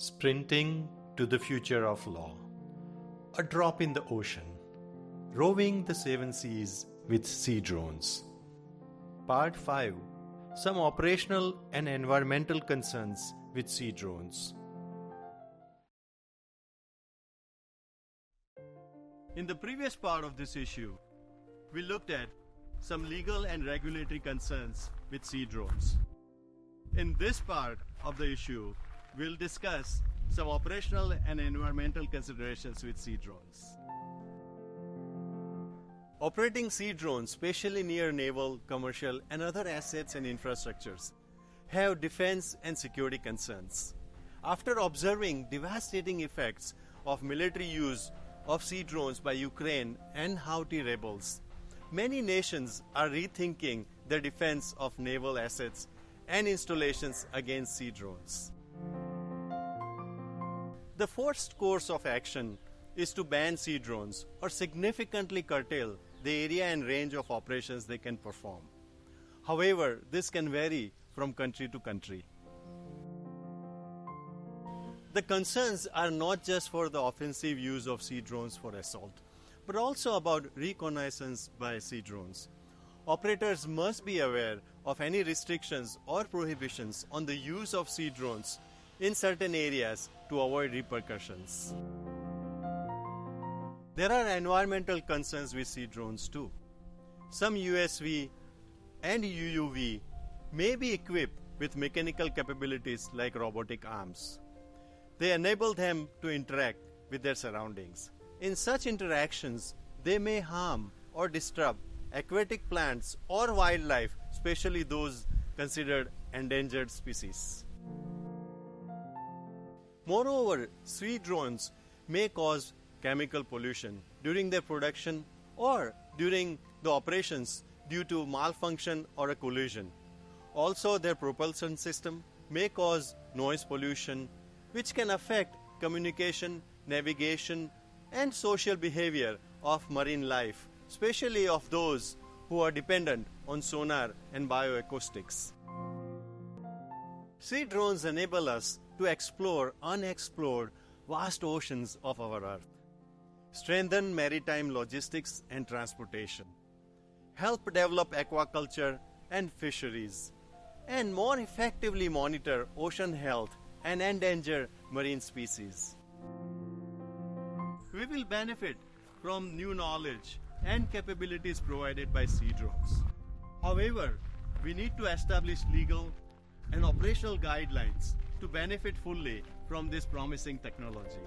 Sprinting to the future of law. A drop in the ocean. Roving the seven seas with sea drones. Part 5. Some operational and environmental concerns with sea drones. In the previous part of this issue, we looked at some legal and regulatory concerns with sea drones. In this part of the issue, we'll discuss some operational and environmental considerations with sea drones. Operating sea drones, especially near naval, commercial, and other assets and infrastructures, have defense and security concerns. After observing devastating effects of military use of sea drones by Ukraine and Houthi rebels, many nations are rethinking their defense of naval assets and installations against sea drones. The first course of action is to ban sea drones or significantly curtail the area and range of operations they can perform. However, this can vary from country to country. The concerns are not just for the offensive use of sea drones for assault, but also about reconnaissance by sea drones. Operators must be aware of any restrictions or prohibitions on the use of sea drones in certain areas to avoid repercussions. There are environmental concerns with sea drones too. Some USV and UUV may be equipped with mechanical capabilities like robotic arms. They enable them to interact with their surroundings. In such interactions, they may harm or disrupt aquatic plants or wildlife, especially those considered endangered species. Moreover, sea drones may cause chemical pollution during their production or during the operations due to malfunction or a collision. Also, their propulsion system may cause noise pollution, which can affect communication, navigation, and social behavior of marine life, especially of those who are dependent on sonar and bioacoustics. Sea drones enable us to explore unexplored vast oceans of our Earth, strengthen maritime logistics and transportation, help develop aquaculture and fisheries, and more effectively monitor ocean health and endangered marine species. We will benefit from new knowledge and capabilities provided by sea drones. However, we need to establish legal and operational guidelines to benefit fully from this promising technology.